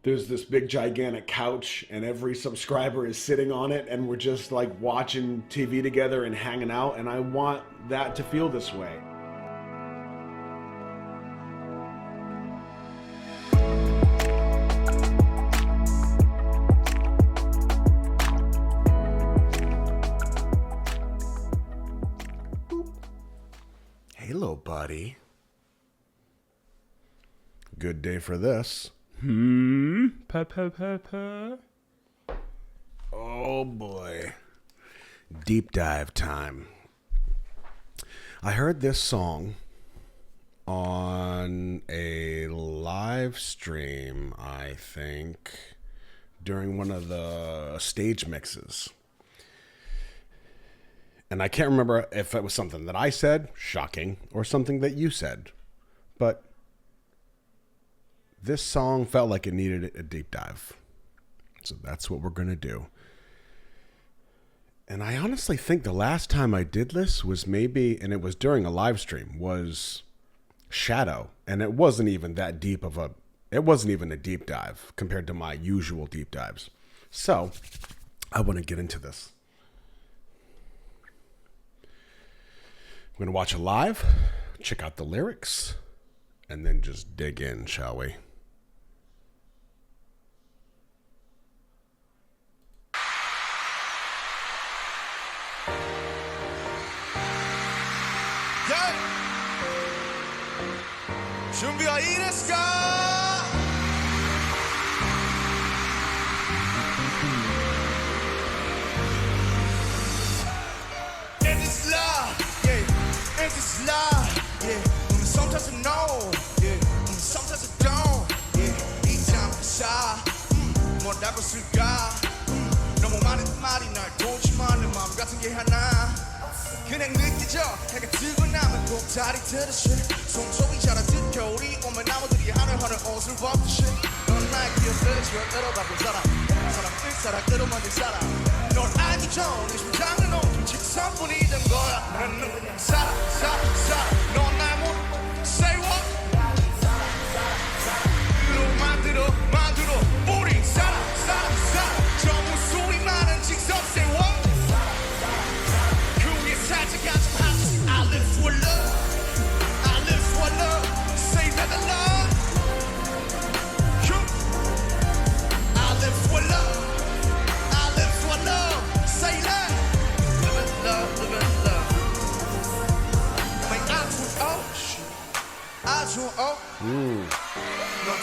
there's this big gigantic couch and every subscriber is sitting on it and we're just like watching TV together and hanging out, and I want that to feel this way. Hello, buddy. Good day for this. Oh boy. Deep dive time. I heard this song on a live stream, I think, during one of the stage mixes. And I can't remember if it was something that I said, shocking, or something that you said. But this song felt like it needed a deep dive. So that's what we're going to do. And I honestly think the last time I did this was maybe, and it was during a live stream, was Shadow. And it wasn't even that deep of a, it wasn't even a deep dive compared to my usual deep dives. So I want to get into this. We're going to watch it live, check out the lyrics, and then just dig in, shall we? 준비가 이랬을까? It is love, yeah. It is love, yeah. Sometimes I know, yeah. Sometimes I don't, yeah. 이 잠깐사, 뭐라고 쓸까? 너무 많은 말이 날 도지만 내 마음 같은 게 하나. 그냥 느껴져 해가 뜨고 나면 꼭 다리 들듯이 손톱이 자라듯 겨울이 오면 나무들이 하늘하늘 옷을 벗듯이 넌 나의 기억들을 절대로 바꿀 사람 사람들 사랑대로 만든 사람 널 알기 전에 심장은 온통 직선뿐이 된 거야 나는 그냥 살아 넌 나의 모든 say what 만들어 우리 살아 전부 소리 많은 직선 say what I live for love, say never love. I live for love, say love. Live in love. 아주 넌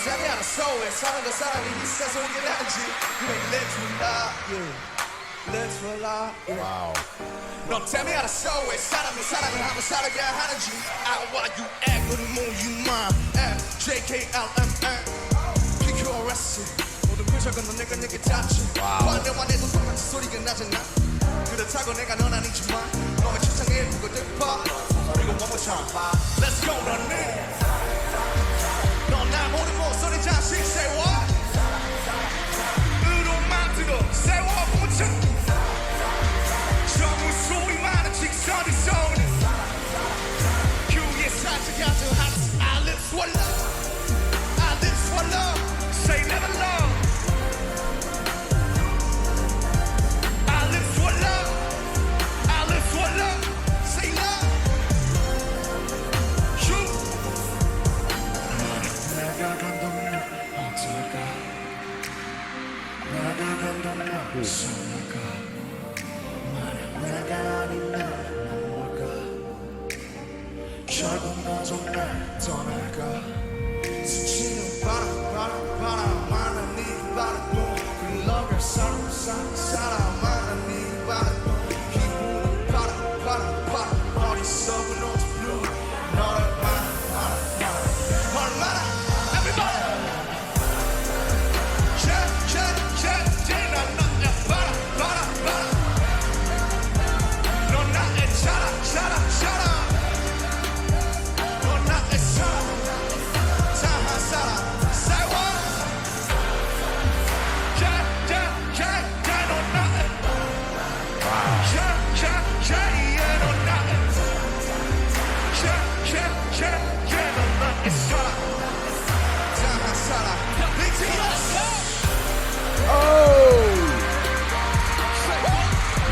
자리 알았어 왜 사는 거 사람이 이 세상에 난지 그래 live for love, yeah. Live for love, yeah. Wow. 넌 땜이 알았어 왜 사람이 사랑을 하면 살아야 하는지 I want you act with more you mine JKLMN PQRS 모든 표정은 넌 내가 내게 닿지 환대환해도 똑같이 소리가 나잖아 그렇다고 내가 넌 아니지만 너의 세상에 그것들 봐 그리고 one more time Let's go 너는 넌 모든 목소리 자식 say what 으로 만들어 say what one more time 전부 소리 많은 직선이 쏘는 그의 살짝같은 하트 I live for love say never love I live for love say love you 내가 간다면 어떨까 내가 간다면 어떨까 내가 아니면 뭘까 결국 너 정말 떠날까 스치는 바람 많은 네 바람도 그 lov을 사랑하는 네 바람도 기분은 바람 어리석은 옷 blue 너를 얼마나 everybody 난 너의 바람 넌 나의 사랑 넌 나의 사랑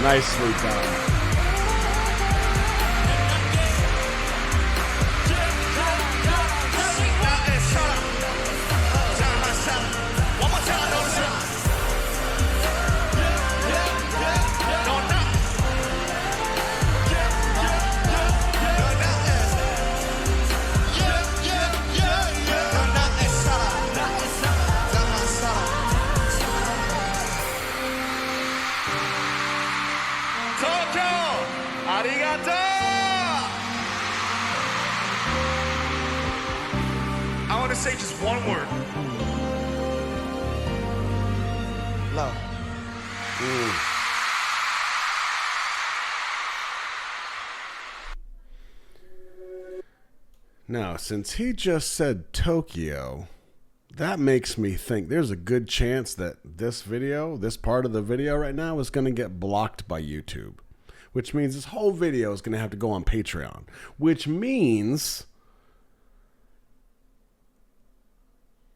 Nicely done. I want to say just one word. Love. Now, since he just said Tokyo, that makes me think there's a good chance that this video, this part of the video right now, is going to get blocked by YouTube. Which means this whole video is going to have to go on Patreon. Which means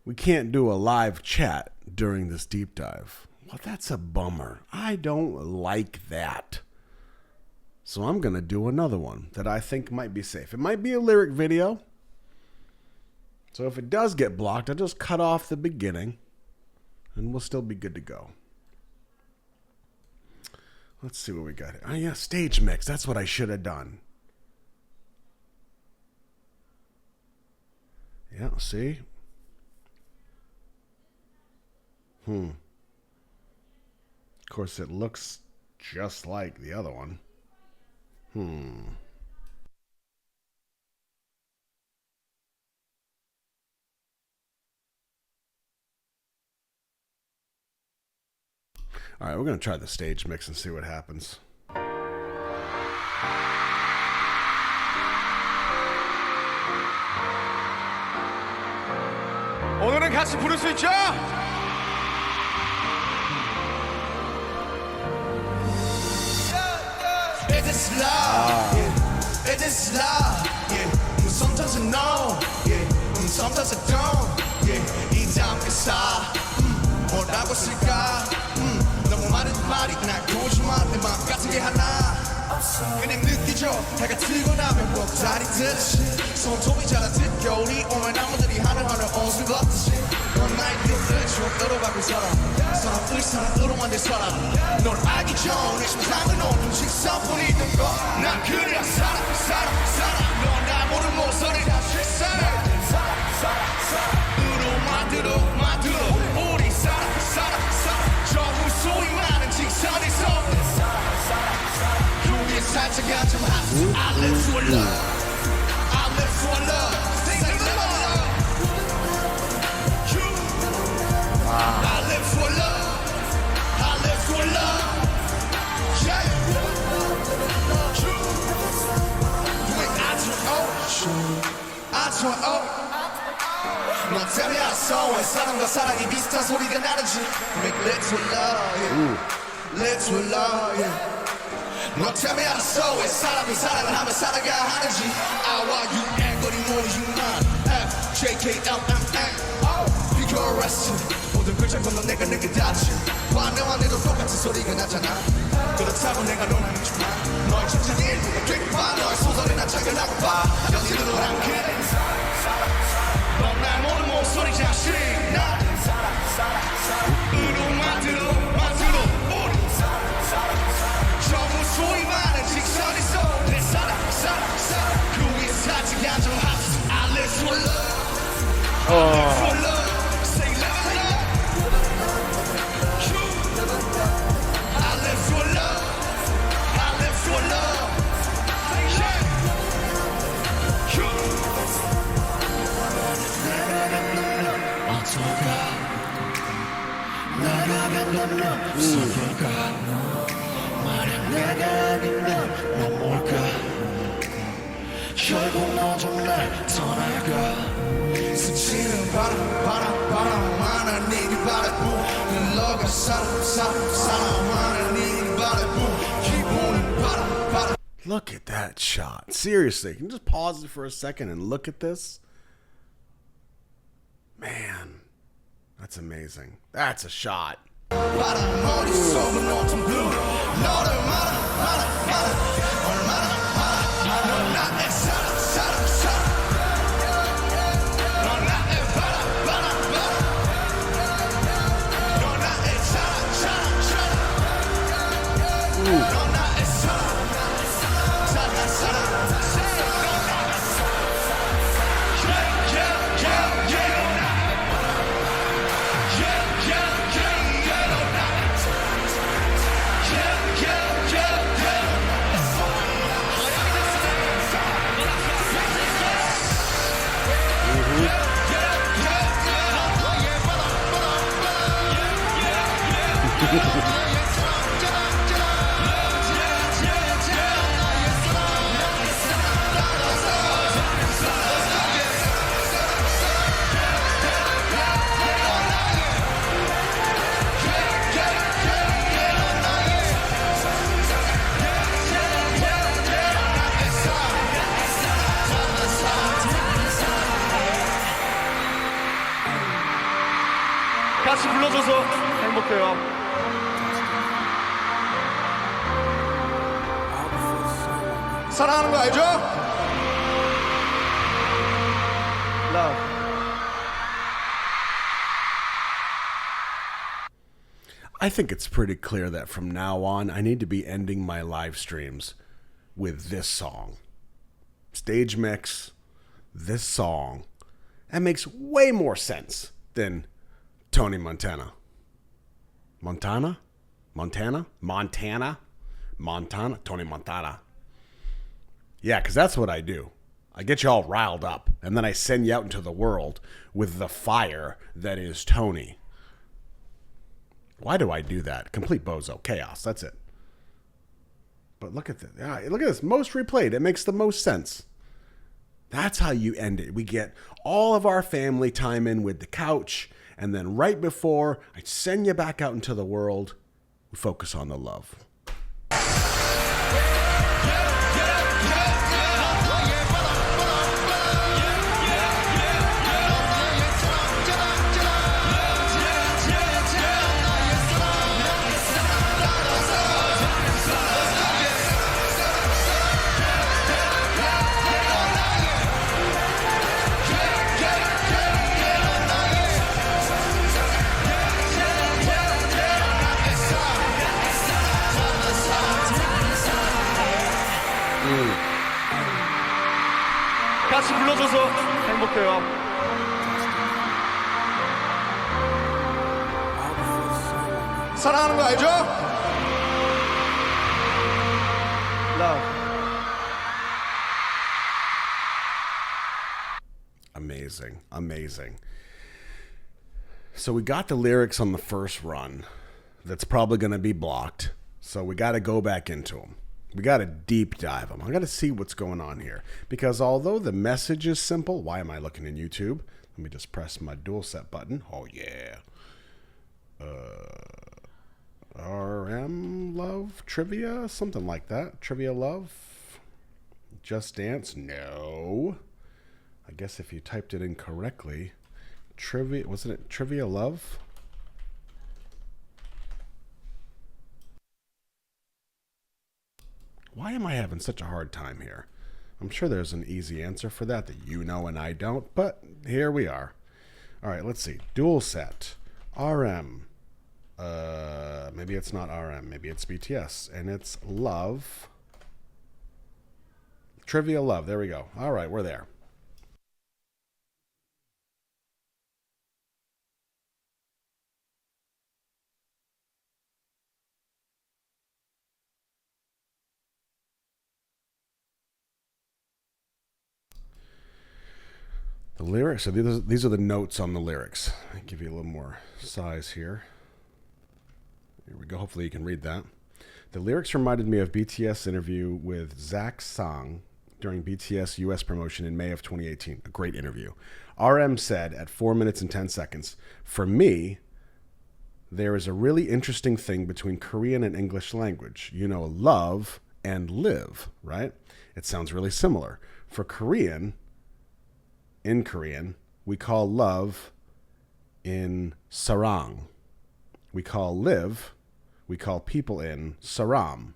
we can't do a live chat during this deep dive. Well, that's a bummer. I don't like that. So I'm going to do another one that I think might be safe. It might be a lyric video. So if it does get blocked, I'll just cut off the beginning and we'll still be good to go. Let's see what we got here. Oh, yeah, stage mix. That's what I should have done. Yeah, see? Of course, it looks just like the other one. All right, we're going to try the stage mix and see what happens. 오늘은 같이 부를 수 있죠? It is love, yeah. It is love, yeah. Sometimes I know, yeah. Sometimes I don't, yeah. 이 잠에서 뭐라고 쓸까? 너무 많은 말이 날 고지만 내 마음 같은 게 하나 그냥 느끼죠. 해가 뜨고 나면 벽다리 듯이 손톱이 자라듯 겨울이 오면 나무들이 하늘하늘 옷을 벗듯이 넌 나의 길을 추억으로 바꿀 사람 사람을 사랑으로 만들 사람 널 알기 전에 심장은 오는 직선뿐이던 거난 그냥 살아 넌 날 모르는 목소리 다시 살아 으로 만들어 우리 살아 저 소리 많은 직선에서 그 위에 살짝 앉아 I live for love I live for love Say love I live for love I live for love Yeah I turn 너 때문에 알았어 왜 사람과 사랑이 비슷한 소리가 나는지 Make little love yeah. Little love yeah. 너 때문에 알았어 왜 사람이 사랑을 하며 살아가 하는지 I와 UN 거리 모이만 F, J, K, L, M, N 비교 arrested 모든 글자 건너 내가 느끼다지 반대와 내도 똑같은 소리가 나잖아 그렇다고 내가 너무 하지만 너의 칭찬이 되게 봐 너의 소설이 난 작은하고 봐 여기로 한 그래 넌날 모르는 목소리 자신 나 으로 만들어 우리 전부 소리 많은 직선에서 내 살아 그 위에 살짝 앉아 I live for love I live for love Say love I live for love I live for love 나라면 넌 없어질까 만약 내가 아니면 넌 뭘까 결국 너 좀 날 떠날까 스치는 바람 하나님이 바라보 너가 사랑 하나님이 바라보 기분은 바람 Look at that shot. Seriously, can you just pause it for a second and look at this? Man, that's amazing. That's a shot. 바람 머릿속은 autumn blue 너를 얼마나 넌 나의 사랑 넌 나의 바람 넌 나의 사랑 넌 나의 사랑 같이 불러줘서 행복해요. 사랑하는 거 알죠? Love. I think it's pretty clear that from now on, I need to be ending my live streams with this song. Stage mix, this song. That makes way more sense than Tony Montana. Montana? Tony Montana. Yeah, because that's what I do. I get you all riled up, and then I send you out into the world with the fire that is Tony. Why do I do that? Complete bozo. Chaos. That's it. But look at this. Yeah, look at this. Most replayed. It makes the most sense. That's how you end it. We get all of our family time in with the couch, and then right before I send you back out into the world, we focus on the love. 같이 불러줘서 행복해요. 사랑하는 거 알죠? Love. Amazing. Amazing. So we got the lyrics on the first run. That's probably going to be blocked. So we got to go back into them. We got to deep dive them. I got to see what's going on here. Because although the message is simple, why am I looking in YouTube? Let me just press my dual set button. Oh, yeah. RM Love Trivia? Something like that. Trivia Love? Just Dance? No. I guess if you typed it in correctly. Trivia, wasn't it Trivia Love? Why am I having such a hard time here? I'm sure there's an easy answer for that you know and I don't, but here we are. All right, let's see. Dual set. RM. Maybe it's not RM. Maybe it's BTS. And it's Love. Trivia Love. There we go. All right, we're there. The lyrics, so these are the notes on the lyrics. I'll give you a little more size here. Here we go. Hopefully you can read that. The lyrics reminded me of BTS interview with Zach Sang during BTS US promotion in May of 2018. A great interview. RM said at 4 minutes and 10 seconds, "For me, there is a really interesting thing between Korean and English language. You know, love and live, right? It sounds really similar. For Korean, in Korean, we call love in sarang, we call live, we call people in saram.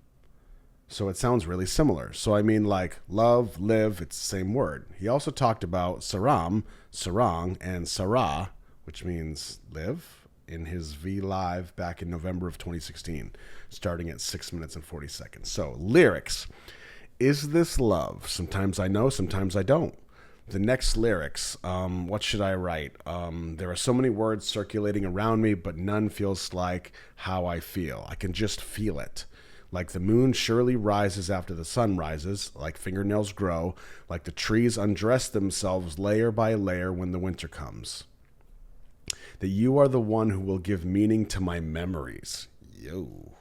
So it sounds really similar. So I mean, like love, live, it's the same word. He also talked about saram, sarang, and sarah, which means live, in his V Live back in November of 2016, starting at 6 minutes and 40 seconds. So lyrics. Is this love? Sometimes I know, sometimes I don't. The next lyrics, what should I write? There are so many words circulating around me, but none feels like how I feel. I can just feel it. Like the moon surely rises after the sun rises, like fingernails grow, like the trees undress themselves layer by layer when the winter comes. That you are the one who will give meaning to my memories. Yo.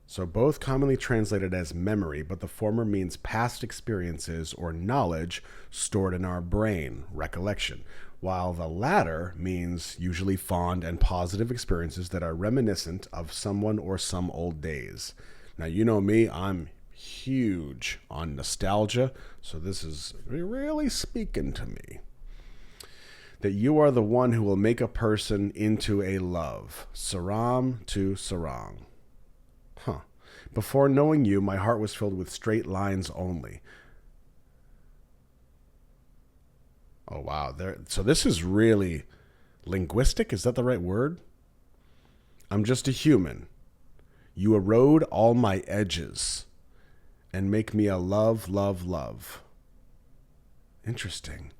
So both commonly translated as memory, but the former means past experiences or knowledge stored in our brain, recollection, while the latter means usually fond and positive experiences that are reminiscent of someone or some old days. Now, you know me, I'm huge on nostalgia, so this is really speaking to me. That you are the one who will make a person into a love. Saram to sarang. Huh. Before knowing you, my heart was filled with straight lines only. Oh, wow. So this is really linguistic. Is that the right word? I'm just a human. You erode all my edges and make me a love, love, love. Interesting.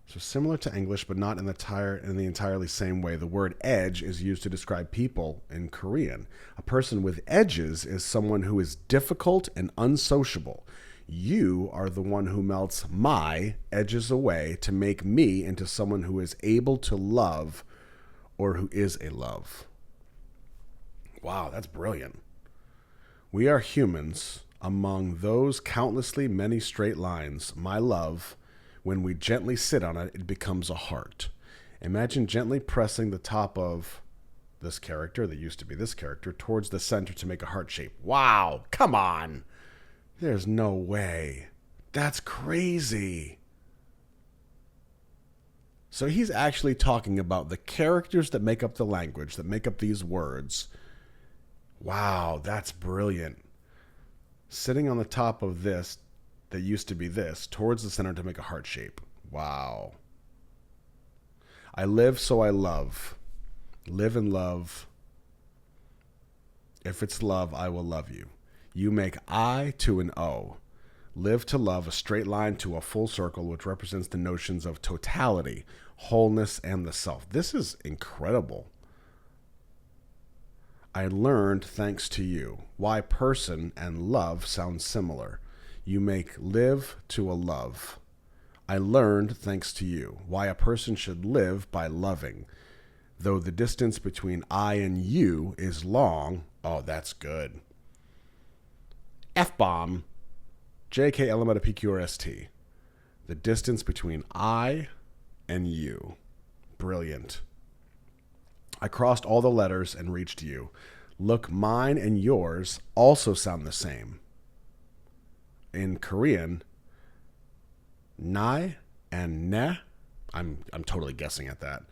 So similar to English, but not in the entirely same way. The word edge is used to describe people in Korean. A person with edges is someone who is difficult and unsociable. You are the one who melts my edges away to make me into someone who is able to love or who is a love. Wow, that's brilliant. We are humans among those countlessly many straight lines. My love, when we gently sit on it, it becomes a heart. Imagine gently pressing the top of this character, that used to be this character, towards the center to make a heart shape. Wow, come on. There's no way. That's crazy. So he's actually talking about the characters that make up the language, that make up these words. Wow, that's brilliant. Sitting on the top of this, that used to be this, towards the center to make a heart shape. Wow. I live so I love. Live and love. If it's love, I will love you. You make I to an O. Live to love, a straight line to a full circle, which represents the notions of totality, wholeness, and the self. This is incredible. I learned thanks to you. Why person and love sound similar. You make live to a love. I learned thanks to you why a person should live by loving. Though the distance between I and you is long, oh, that's good. F-bomb, JK, LMATA, PQRST. The distance between I and you. Brilliant. I crossed all the letters and reached you. Look, mine and yours also sound the same. In Korean, nai and ne, I'm totally guessing at that.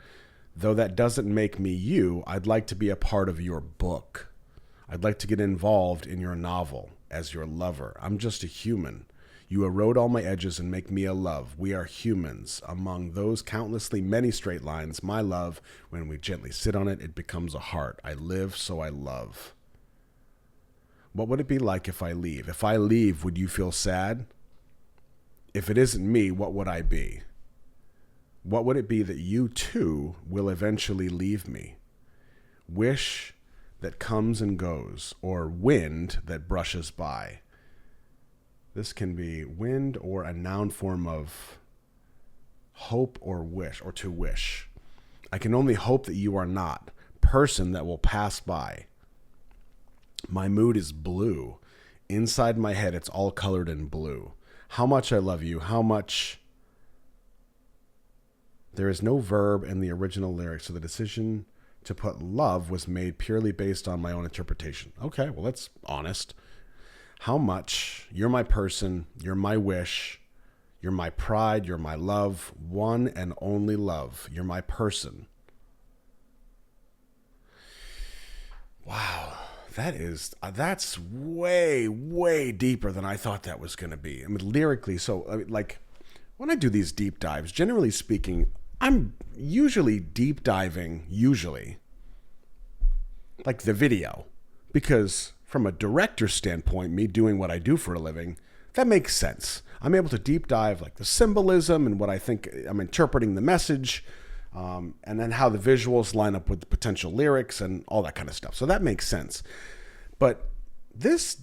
Though that doesn't make me you, I'd like to be a part of your book. I'd like to get involved in your novel as your lover. I'm just a human. You erode all my edges and make me a love. We are humans. Among those countlessly many straight lines, my love, when we gently sit on it, it becomes a heart. I live so I love. What would it be like if I leave? If I leave, would you feel sad? If it isn't me, what would I be? What would it be that you too will eventually leave me? Wish that comes and goes, or wind that brushes by. This can be wind or a noun form of hope or wish, or to wish. I can only hope that you are not. Person that will pass by. My mood is blue. Inside my head, it's all colored in blue. How much I love you. How much... There is no verb in the original lyrics, so the decision to put love was made purely based on my own interpretation. Okay, well, that's honest. How much, you're my person, you're my wish, you're my pride, you're my love, one and only love. You're my person. Wow, that's way way deeper than I thought that was going to be. I mean, lyrically, so I mean, like when I do these deep dives, generally speaking, I'm usually deep diving like the video, because from a director's standpoint, me doing what I do for a living, that makes sense. I'm able to deep dive like the symbolism and what I think I'm interpreting the message. And then how the visuals line up with the potential lyrics and all that kind of stuff. So that makes sense. But this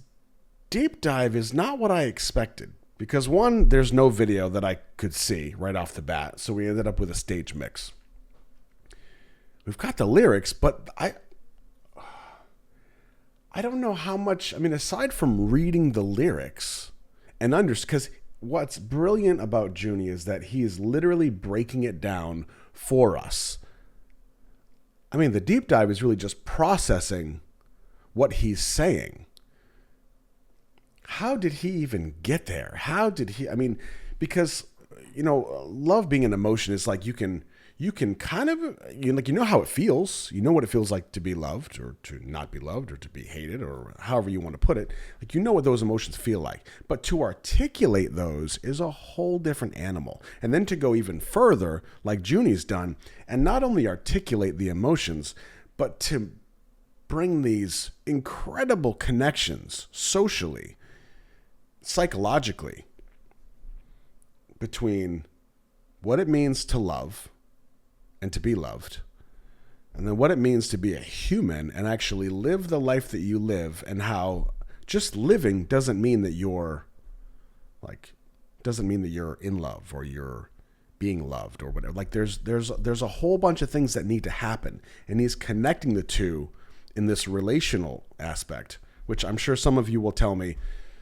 deep dive is not what I expected. Because one, there's no video that I could see right off the bat. So we ended up with a stage mix. We've got the lyrics, but I don't know how much, I mean, aside from reading the lyrics and because what's brilliant about Junie is that he is literally breaking it down for us. I mean, the deep dive is really just processing what he's saying. How did he even get there? How did he, I mean, because, love being an emotion is like you can kind of, you know how it feels. You know what it feels like to be loved or to not be loved or to be hated or however you want to put it. Like, you know what those emotions feel like. But to articulate those is a whole different animal. And then to go even further, like Junie's done, and not only articulate the emotions, but to bring these incredible connections socially, psychologically, between what it means to love and to be loved, and then what it means to be a human and actually live the life that you live, and how just living doesn't mean that you're in love or you're being loved or whatever. Like there's a whole bunch of things that need to happen, and he's connecting the two in this relational aspect, which I'm sure some of you will tell me,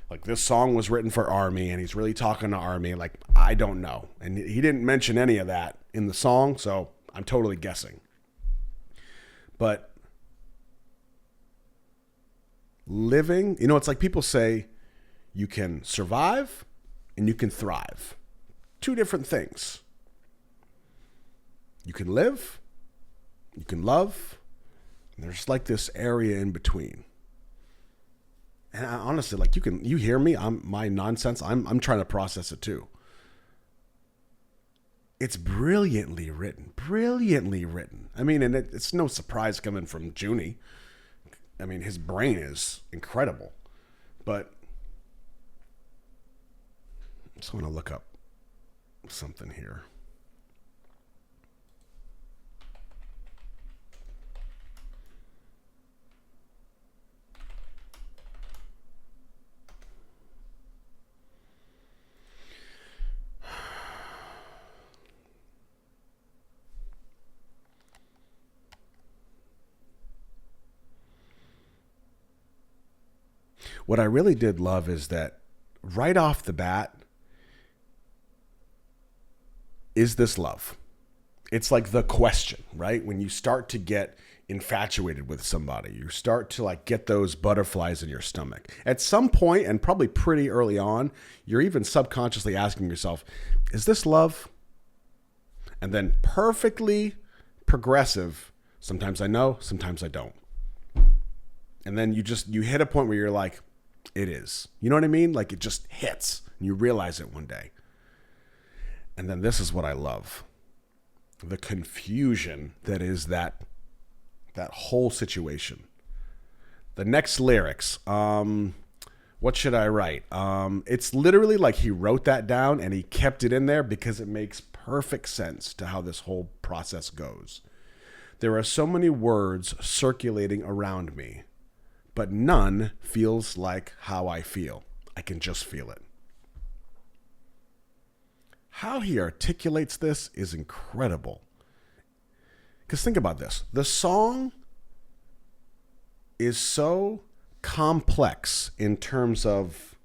like, this song was written for Army and he's really talking to Army. Like, I don't know. And he didn't mention any of that in the song, so I'm totally guessing. But living, it's like people say you can survive and you can thrive. Two different things. You can live, you can love, and there's like this area in between. And honestly, like you hear me, my nonsense, I'm trying to process it too. It's brilliantly written. I mean, and it's no surprise coming from Junie. I mean, his brain is incredible. But I just want to look up something here. What I really did love is that right off the bat, is this love? It's like the question, right? When you start to get infatuated with somebody, you start to like get those butterflies in your stomach. At some point, and probably pretty early on, you're even subconsciously asking yourself, is this love? And then perfectly progressive, sometimes I know, sometimes I don't. And then you hit a point where you're like, it is. You know what I mean? Like it just hits and you realize it one day. And then this is what I love. The confusion that is that whole situation. The next lyrics. What should I write? It's literally like he wrote that down and he kept it in there because it makes perfect sense to how this whole process goes. There are so many words circulating around me, but none feels like how I feel. I can just feel it. How he articulates this is incredible. Because think about this. The song is so complex in terms of,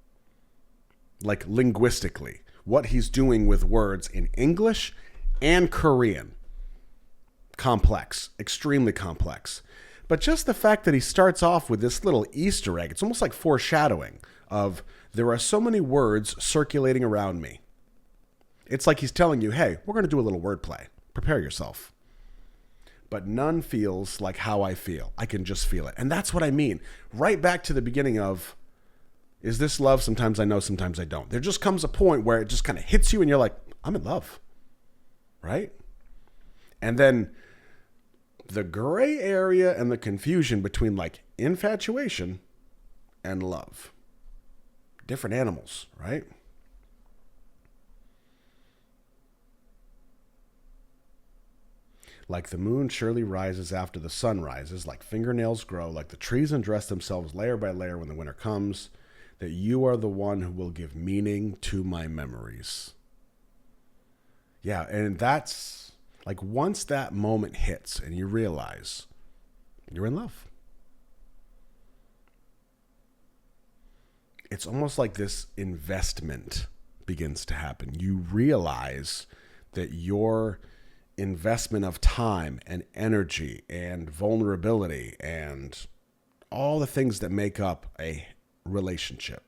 like, linguistically, what he's doing with words in English and Korean. Complex, extremely complex. But just the fact that he starts off with this little Easter egg, it's almost like foreshadowing of there are so many words circulating around me. It's like he's telling you, hey, we're going to do a little wordplay. Prepare yourself. but none feels like how I feel. I can just feel it. And that's what I mean. Right back to the beginning of, is this love? Sometimes I know, sometimes I don't. There just comes a point where it just kind of hits you and you're like, I'm in love, right? And then the gray area and the confusion between like infatuation and love. Different animals, right? Like the moon surely rises after the sun rises, like fingernails grow, like the trees undress themselves layer by layer when the winter comes, that you are the one who will give meaning to my memories. Yeah, and that's like once that moment hits and you realize you're in love. It's almost like this investment begins to happen. You realize that your investment of time and energy and vulnerability and all the things that make up a relationship,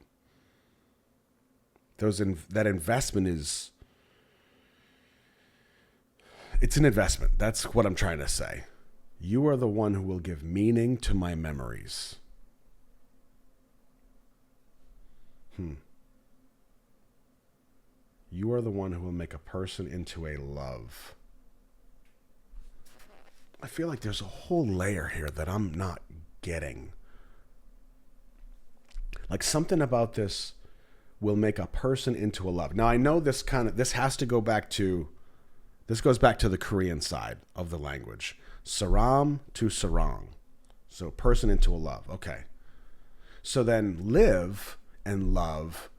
that investment is, it's an investment. That's what I'm trying to say. You are the one who will give meaning to my memories. You are the one who will make a person into a love. I feel like there's a whole layer here that I'm not getting. Like something about this will make a person into a love. Now I know this has to go back to, this goes back to the Korean side of the language. Saram to sarang. So person into a love. Okay. So then live and love,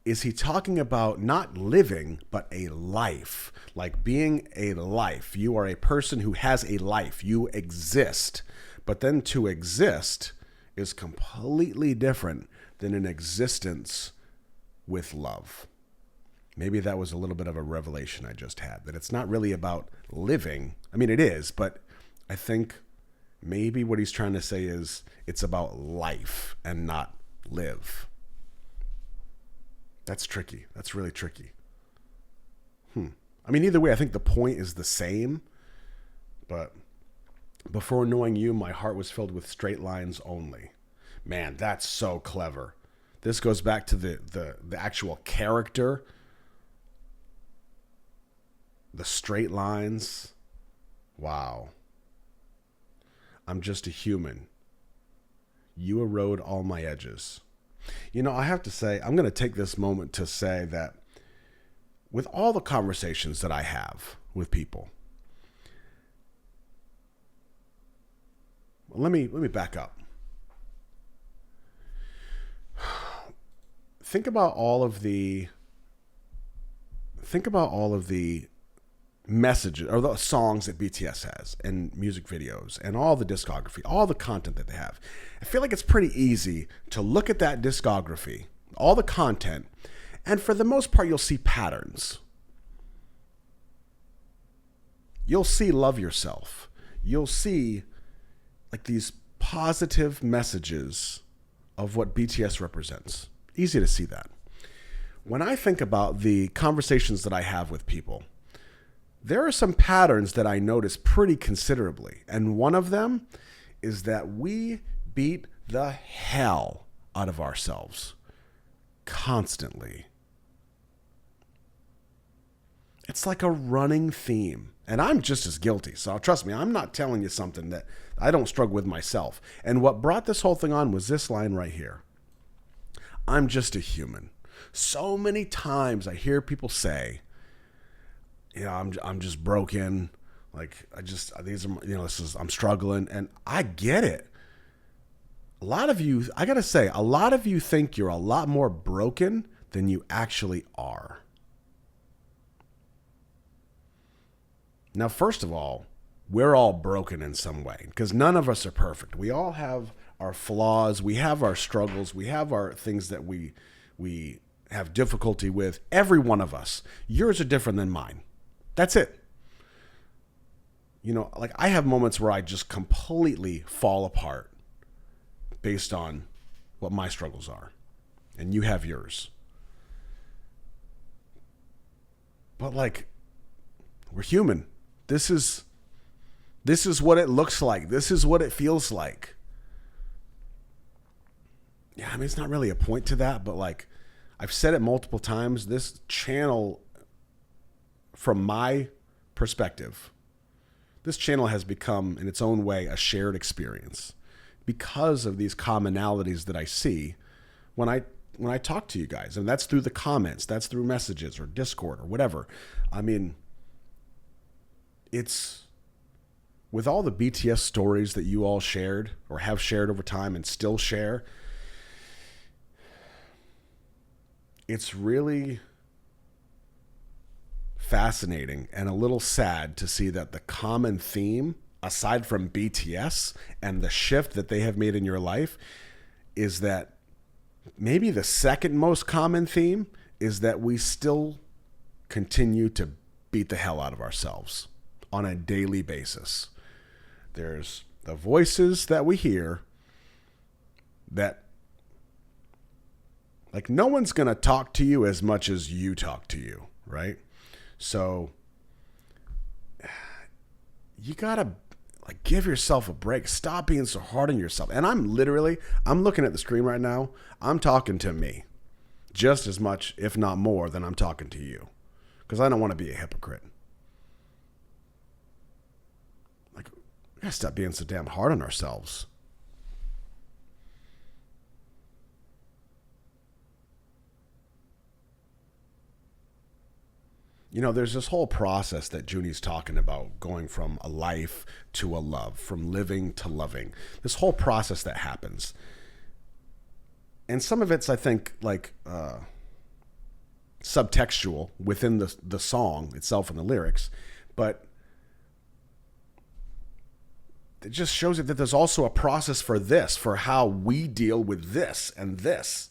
is he talking about not living, but a life? Like being a life. You are a person who has a life. You exist. But then to exist is completely different than an existence with love. Maybe that was a little bit of a revelation I just had, that it's not really about living. I mean, it is, but I think maybe what he's trying to say is it's about life and not live. That's tricky. That's really tricky. I mean, either way, I think the point is the same, but before knowing you, my heart was filled with straight lines only. Man, that's so clever. This goes back to the actual character, the straight lines. Wow. I'm just a human. You erode all my edges. You know, I have to say, I'm going to take this moment to say that with all the conversations that I have with people, let me back up. Think about all of the messages or the songs that BTS has and music videos and all the discography, all the content that they have. I feel like it's pretty easy to look at that discography, all the content, and for the most part, you'll see patterns. You'll see love yourself. You'll see like these positive messages of what BTS represents. Easy to see that. When I think about the conversations that I have with people, there are some patterns that I notice pretty considerably. And one of them is that we beat the hell out of ourselves constantly. It's like a running theme. And I'm just as guilty. So trust me, I'm not telling you something that I don't struggle with myself. And what brought this whole thing on was this line right here. I'm just a human. So many times I hear people say, I'm just broken. Like I'm struggling, and I get it. A lot of you, I gotta say, a lot of you think you're a lot more broken than you actually are. Now, first of all, we're all broken in some way because none of us are perfect. We all have our flaws. We have our struggles. We have our things that we have difficulty with. Every one of us. Yours are different than mine. That's it. Like I have moments where I just completely fall apart based on what my struggles are. And you have yours. But like, we're human. This is This is what it looks like. This is what it feels like. Yeah, I mean, it's not really a point to that, but like I've said it multiple times, this channel, from my perspective, this channel has become, in its own way, a shared experience because of these commonalities that I see when I talk to you guys. And that's through the comments, that's through messages or Discord or whatever. I mean, it's with all the BTS stories that you all shared or have shared over time and still share, it's really fascinating and a little sad to see that the common theme, aside from BTS and the shift that they have made in your life, is that maybe the second most common theme is that we still continue to beat the hell out of ourselves on a daily basis. There's the voices that we hear that, like, no one's going to talk to you as much as you talk to you, right? So you got to like give yourself a break. Stop being so hard on yourself. And I'm looking at the screen right now. I'm talking to me just as much, if not more, than I'm talking to you, because I don't want to be a hypocrite. Like, we got to stop being so damn hard on ourselves. You know, there's this whole process that Junie's talking about, going from a life to a love, from living to loving. This whole process that happens. And some of it's, I think, like subtextual within the song itself and the lyrics. But it just shows it that there's also a process for this, for how we deal with this and this.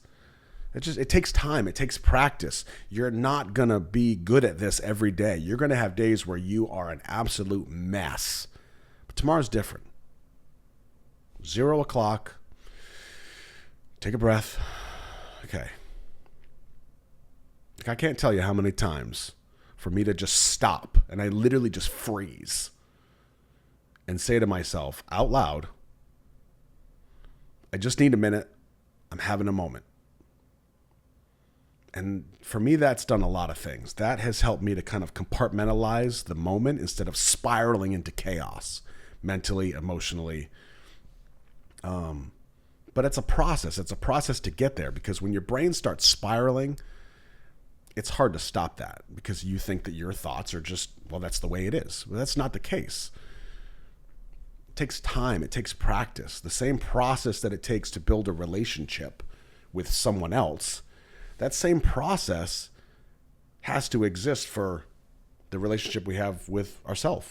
It takes time. It takes practice. You're not going to be good at this every day. You're going to have days where you are an absolute mess. But tomorrow's different. 0 o'clock. Take a breath. Okay. Like, I can't tell you how many times for me to just stop and I literally just freeze and say to myself out loud, I just need a minute. I'm having a moment. And for me, that's done a lot of things. That has helped me to kind of compartmentalize the moment instead of spiraling into chaos, mentally, emotionally. But it's a process. It's a process to get there, because when your brain starts spiraling, it's hard to stop that, because you think that your thoughts are just, well, that's the way it is. Well, that's not the case. It takes time. It takes practice. The same process that it takes to build a relationship with someone else, that same process has to exist for the relationship we have with ourselves.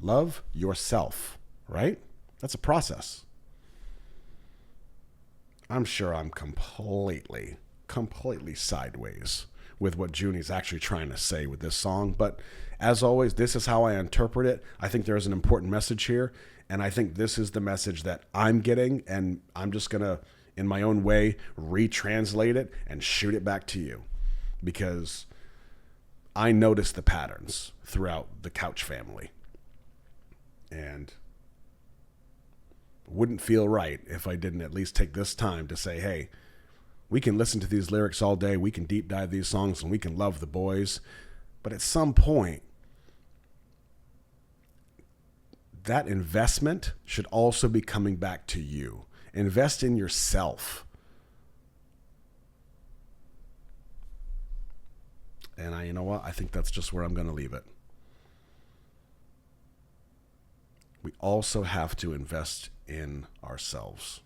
Love yourself, right? That's a process. I'm sure I'm completely sideways with what Junie's actually trying to say with this song. But as always, this is how I interpret it. I think there's an important message here. And I think this is the message that I'm getting. And I'm just going to, in my own way, retranslate it and shoot it back to you, because I noticed the patterns throughout the Couch family, and wouldn't feel right if I didn't at least take this time to say, hey, we can listen to these lyrics all day, we can deep dive these songs, and we can love the boys, but at some point, that investment should also be coming back to you. Invest in yourself. And you know what? I think that's just where I'm going to leave it. We also have to invest in ourselves.